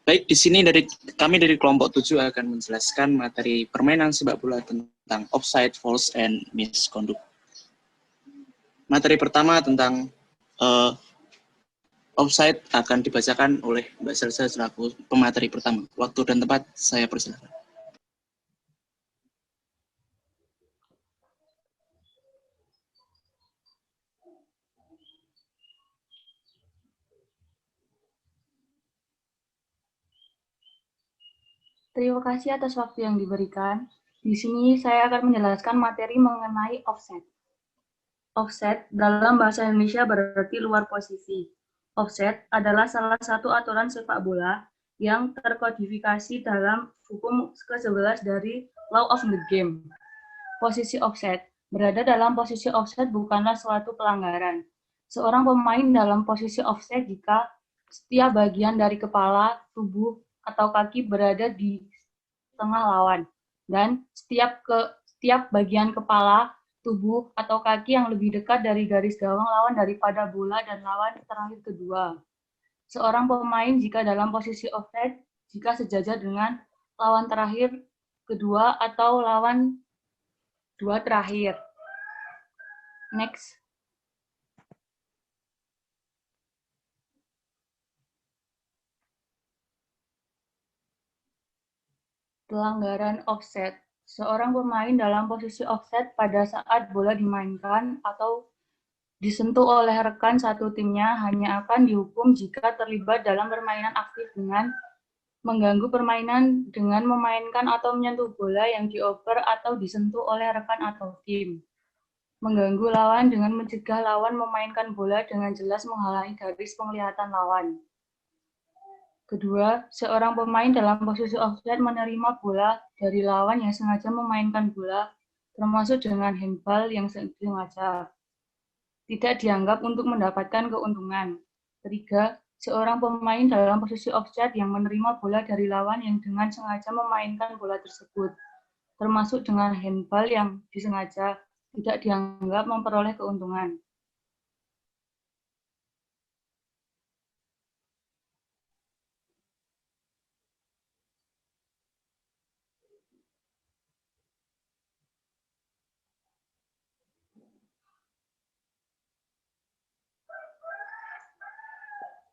Baik, di sini kami dari kelompok 7 akan menjelaskan materi permainan sepak bola tentang offside, false, and misconduct. Materi pertama tentang offside akan dibacakan oleh Mbak Selsa selaku pemateri pertama. Waktu dan tempat saya persilakan. Terima kasih atas waktu yang diberikan. Di sini saya akan menjelaskan materi mengenai offset. Offset dalam bahasa Indonesia berarti luar posisi. Offset adalah salah satu aturan sepak bola yang terkodifikasi dalam hukum ke-11 dari Law of the Game. Posisi offset. Berada dalam posisi offset bukanlah suatu pelanggaran. Seorang pemain dalam posisi offset jika setiap bagian dari kepala, tubuh, atau kaki berada di tengah lawan, dan setiap bagian kepala, tubuh, atau kaki yang lebih dekat dari garis gawang lawan daripada bola dan lawan terakhir kedua. Seorang pemain jika dalam posisi offset, jika sejajar dengan lawan terakhir kedua atau lawan dua terakhir. Next. Pelanggaran offset. Seorang pemain dalam posisi offset pada saat bola dimainkan atau disentuh oleh rekan satu timnya hanya akan dihukum jika terlibat dalam permainan aktif dengan mengganggu permainan dengan memainkan atau menyentuh bola yang dioper atau disentuh oleh rekan atau tim. Mengganggu lawan dengan mencegah lawan memainkan bola dengan jelas menghalangi garis penglihatan lawan. Kedua, seorang pemain dalam posisi offside menerima bola dari lawan yang sengaja memainkan bola, termasuk dengan handball yang sengaja. Tidak dianggap untuk mendapatkan keuntungan. Ketiga, seorang pemain dalam posisi offside yang menerima bola dari lawan yang dengan sengaja memainkan bola tersebut, termasuk dengan handball yang disengaja, tidak dianggap memperoleh keuntungan.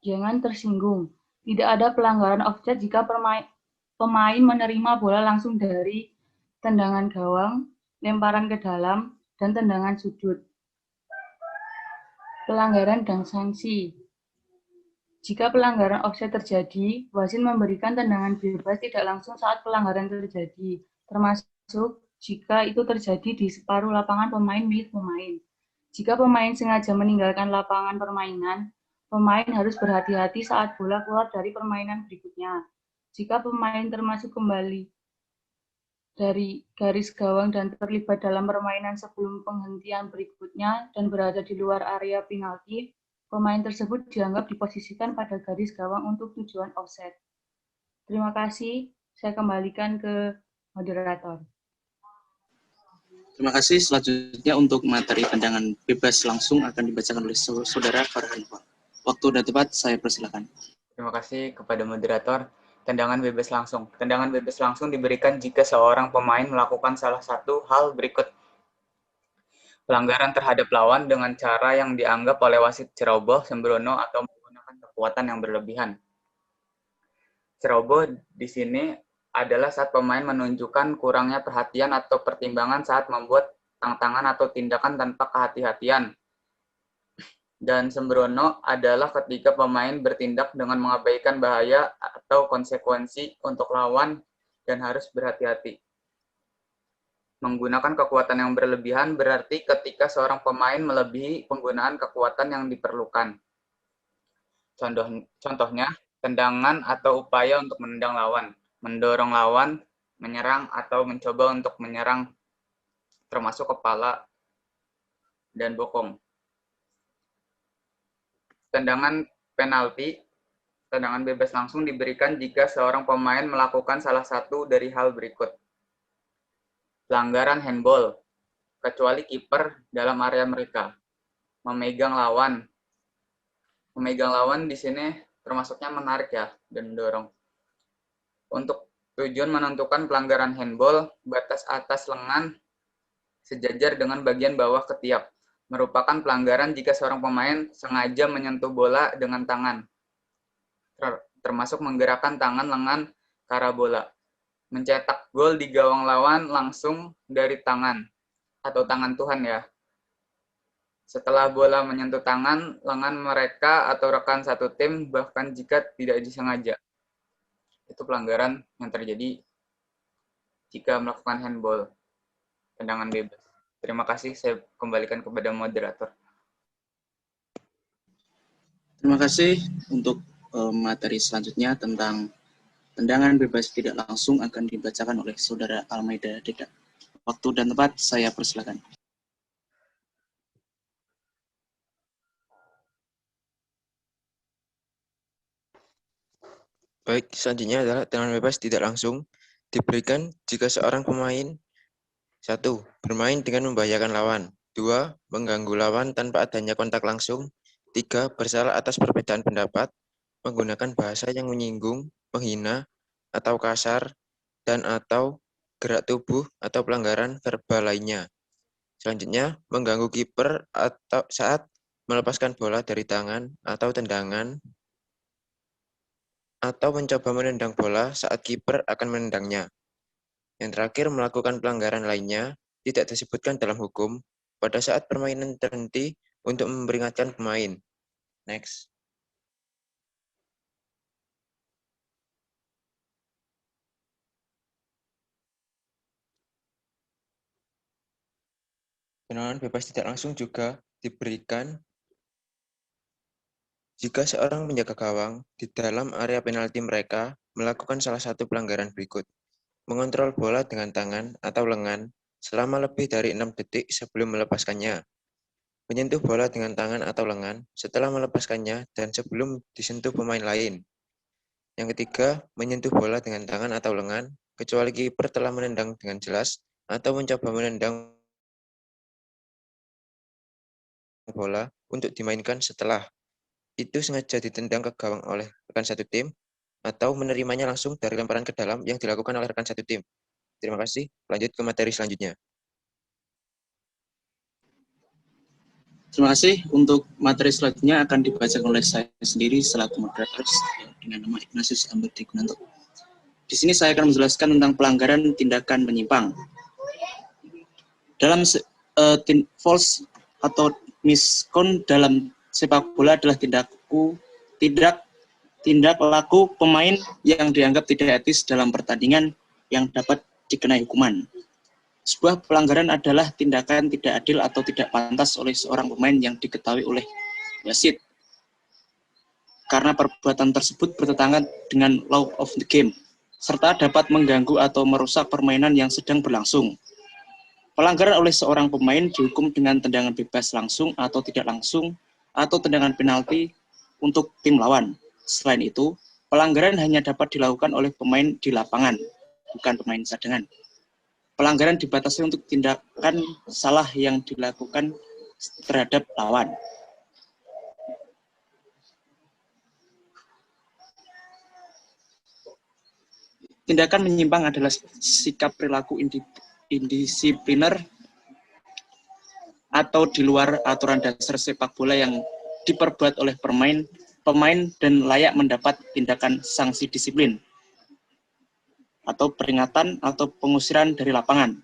Jangan tersinggung. Tidak ada pelanggaran offside jika pemain menerima bola langsung dari tendangan gawang, lemparan ke dalam, dan tendangan sudut. Pelanggaran dan sanksi. Jika pelanggaran offside terjadi, wasit memberikan tendangan bebas tidak langsung saat pelanggaran terjadi, termasuk jika itu terjadi di separuh lapangan pemain milik pemain. Jika pemain sengaja meninggalkan lapangan permainan, pemain harus berhati-hati saat bola keluar dari permainan berikutnya. Jika pemain termasuk kembali dari garis gawang dan terlibat dalam permainan sebelum penghentian berikutnya dan berada di luar area penalti, pemain tersebut dianggap diposisikan pada garis gawang untuk tujuan offset. Terima kasih. Saya kembalikan ke moderator. Terima kasih. Selanjutnya untuk materi tendangan bebas langsung akan dibacakan oleh Saudara Farhan. Waktu dan tempat saya persilakan. Terima kasih kepada moderator. Tendangan bebas langsung. Tendangan bebas langsung diberikan jika seorang pemain melakukan salah satu hal berikut. Pelanggaran terhadap lawan dengan cara yang dianggap oleh wasit ceroboh, sembrono, atau menggunakan kekuatan yang berlebihan. Ceroboh di sini adalah saat pemain menunjukkan kurangnya perhatian atau pertimbangan saat membuat tantangan atau tindakan tanpa kehati-hatian. Dan sembrono adalah ketika pemain bertindak dengan mengabaikan bahaya atau konsekuensi untuk lawan dan harus berhati-hati. Menggunakan kekuatan yang berlebihan berarti ketika seorang pemain melebihi penggunaan kekuatan yang diperlukan. Contohnya, tendangan atau upaya untuk menendang lawan, mendorong lawan, menyerang atau mencoba untuk menyerang, termasuk kepala dan bokong. Tendangan penalti, tendangan bebas langsung diberikan jika seorang pemain melakukan salah satu dari hal berikut. Pelanggaran handball, kecuali kiper dalam area mereka. Memegang lawan. Memegang lawan di sini termasuknya menarik ya dan mendorong. Untuk tujuan menentukan pelanggaran handball, batas atas lengan sejajar dengan bagian bawah ketiak. Merupakan pelanggaran jika seorang pemain sengaja menyentuh bola dengan tangan, termasuk menggerakkan tangan lengan ke arah bola. Mencetak gol di gawang lawan langsung dari tangan, atau tangan Tuhan ya. Setelah bola menyentuh tangan, lengan mereka atau rekan satu tim, bahkan jika tidak disengaja. Itu pelanggaran yang terjadi jika melakukan handball, tendangan bebas. Terima kasih, saya kembalikan kepada moderator. Terima kasih untuk materi selanjutnya tentang tendangan bebas tidak langsung akan dibacakan oleh Saudara Almeida Deda. Waktu dan tempat saya persilakan. Baik, selanjutnya adalah tendangan bebas tidak langsung diberikan jika seorang pemain 1. Bermain dengan membahayakan lawan. 2. Mengganggu lawan tanpa adanya kontak langsung. 3. Bersalah atas perbedaan pendapat, menggunakan bahasa yang menyinggung, menghina, atau kasar, dan atau gerak tubuh atau pelanggaran verbal lainnya. Selanjutnya, mengganggu kiper atau saat melepaskan bola dari tangan atau tendangan, atau mencoba menendang bola saat kiper akan menendangnya. Yang terakhir, melakukan pelanggaran lainnya tidak disebutkan dalam hukum pada saat permainan terhenti untuk memperingatkan pemain. Next. Tendangan bebas tidak langsung juga diberikan jika seorang penjaga gawang di dalam area penalti mereka melakukan salah satu pelanggaran berikut. Mengontrol bola dengan tangan atau lengan selama lebih dari 6 detik sebelum melepaskannya. Menyentuh bola dengan tangan atau lengan setelah melepaskannya dan sebelum disentuh pemain lain. Yang ketiga, menyentuh bola dengan tangan atau lengan, kecuali kiper telah menendang dengan jelas atau mencoba menendang bola untuk dimainkan setelah itu sengaja ditendang ke gawang oleh rekan satu tim, atau menerimanya langsung dari lemparan ke dalam yang dilakukan oleh rekan satu tim. Terima kasih. Lanjut ke materi selanjutnya. Terima kasih. Untuk materi selanjutnya akan dibacakan oleh saya sendiri selaku moderator dengan nama Ignatius Amberti Gunanto. Di sini saya akan menjelaskan tentang pelanggaran tindakan menyimpang. Dalam false atau miskon dalam sepak bola adalah tindak laku pemain yang dianggap tidak etis dalam pertandingan yang dapat dikenai hukuman. Sebuah pelanggaran adalah tindakan tidak adil atau tidak pantas oleh seorang pemain yang diketahui oleh wasit, karena perbuatan tersebut bertentangan dengan law of the game, serta dapat mengganggu atau merusak permainan yang sedang berlangsung. Pelanggaran oleh seorang pemain dihukum dengan tendangan bebas langsung atau tidak langsung, atau tendangan penalti untuk tim lawan. Selain itu, pelanggaran hanya dapat dilakukan oleh pemain di lapangan, bukan pemain cadangan. Pelanggaran dibatasi untuk tindakan salah yang dilakukan terhadap lawan. Tindakan menyimpang adalah sikap perilaku indisipliner atau di luar aturan dasar sepak bola yang diperbuat oleh pemain dan layak mendapat tindakan sanksi disiplin atau peringatan atau pengusiran dari lapangan.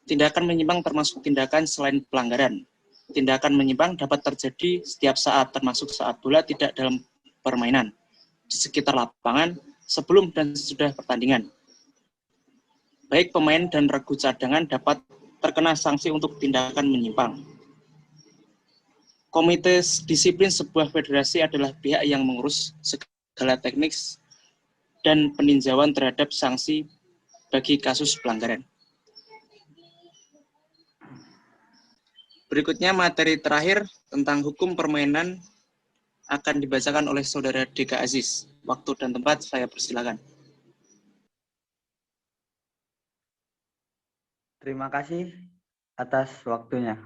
Tindakan menyimpang termasuk tindakan selain pelanggaran. Tindakan menyimpang dapat terjadi setiap saat, termasuk saat bola tidak dalam permainan, di sekitar lapangan, sebelum dan sesudah pertandingan. Baik pemain dan regu cadangan dapat terkena sanksi untuk tindakan menyimpang. Komite disiplin sebuah federasi adalah pihak yang mengurus segala teknik dan peninjauan terhadap sanksi bagi kasus pelanggaran. Berikutnya materi terakhir tentang hukum permainan akan dibacakan oleh Saudara Deka Aziz. Waktu dan tempat saya persilakan. Terima kasih atas waktunya.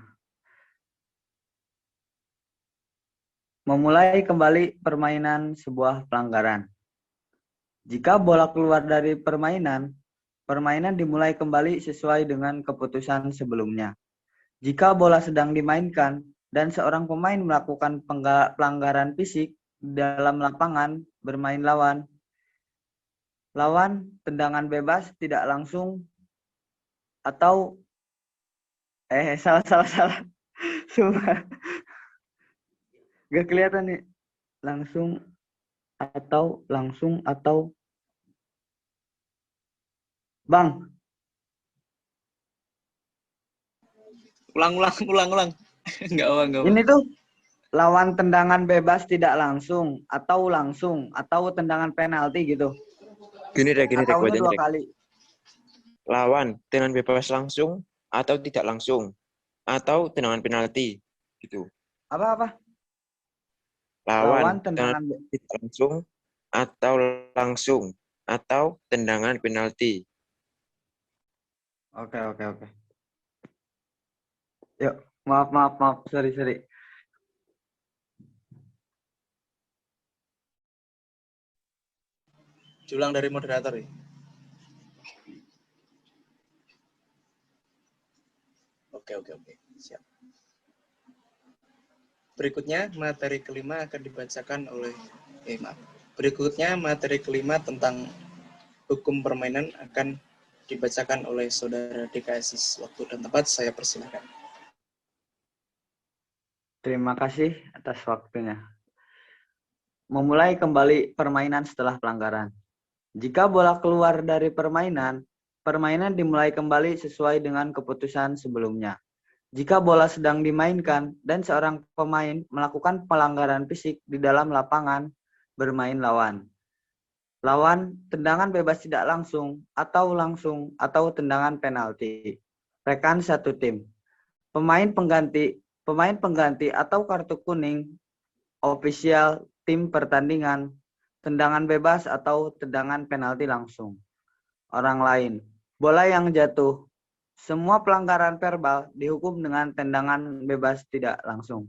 Memulai kembali permainan sebuah pelanggaran. Jika bola keluar dari permainan, permainan dimulai kembali sesuai dengan keputusan sebelumnya. Jika bola sedang dimainkan dan seorang pemain melakukan pelanggaran fisik dalam lapangan bermain lawan, tendangan bebas tidak langsung atau salah. Sumpah. Gak kelihatan nih. Langsung atau Bang, Ulang. Enggak apa. ini tuh lawan tendangan bebas tidak langsung atau tendangan penalti gitu. Gini deh, Atau ini bacanya 2 deh. kali. Lawan tendangan bebas langsung atau tidak langsung atau tendangan penalti gitu. Apa? Lawan Tendangan tidak langsung atau tendangan penalti. Oke. Yuk, maaf. Sorry. Diulang dari moderator ya. Oke. Siap. Berikutnya materi kelima akan dibacakan oleh Berikutnya materi kelima tentang hukum permainan akan dibacakan oleh Saudara DKSIS. Waktu dan tempat saya persilakan. Terima kasih atas waktunya. Memulai kembali permainan setelah pelanggaran. Jika bola keluar dari permainan dimulai kembali sesuai dengan keputusan sebelumnya. Jika bola sedang dimainkan dan seorang pemain melakukan pelanggaran fisik di dalam lapangan bermain lawan, tendangan bebas tidak langsung atau tendangan penalti. Rekan satu tim. Pemain pengganti atau kartu kuning, ofisial tim pertandingan, tendangan bebas atau tendangan penalti langsung. Orang lain. Bola yang jatuh. Semua pelanggaran verbal dihukum dengan tendangan bebas tidak langsung.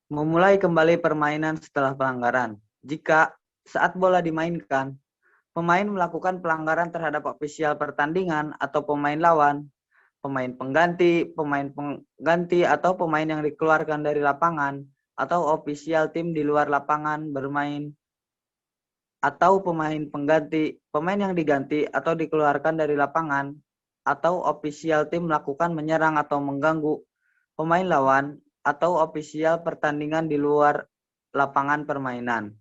Memulai kembali permainan setelah pelanggaran. Jika saat bola dimainkan, pemain melakukan pelanggaran terhadap ofisial pertandingan atau pemain lawan, pemain pengganti atau pemain yang dikeluarkan dari lapangan, atau ofisial tim di luar lapangan bermain, atau pemain yang diganti atau dikeluarkan dari lapangan, atau ofisial tim melakukan menyerang atau mengganggu pemain lawan, atau ofisial pertandingan di luar lapangan permainan.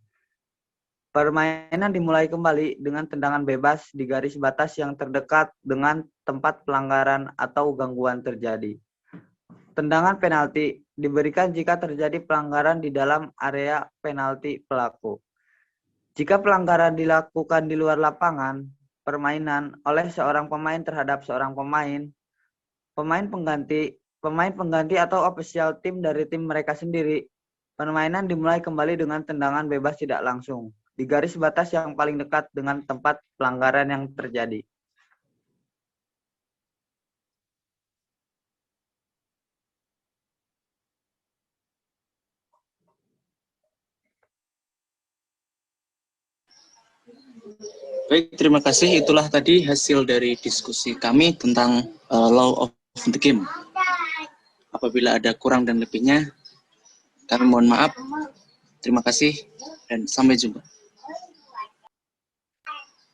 Permainan dimulai kembali dengan tendangan bebas di garis batas yang terdekat dengan tempat pelanggaran atau gangguan terjadi. Tendangan penalti diberikan jika terjadi pelanggaran di dalam area penalti pelaku. Jika pelanggaran dilakukan di luar lapangan permainan oleh seorang pemain terhadap seorang pemain pengganti atau ofisial tim dari tim mereka sendiri, permainan dimulai kembali dengan tendangan bebas tidak langsung di garis batas yang paling dekat dengan tempat pelanggaran yang terjadi. Baik, terima kasih. Itulah tadi hasil dari diskusi kami tentang law of the game. Apabila ada kurang dan lebihnya, kami mohon maaf. Terima kasih dan sampai jumpa.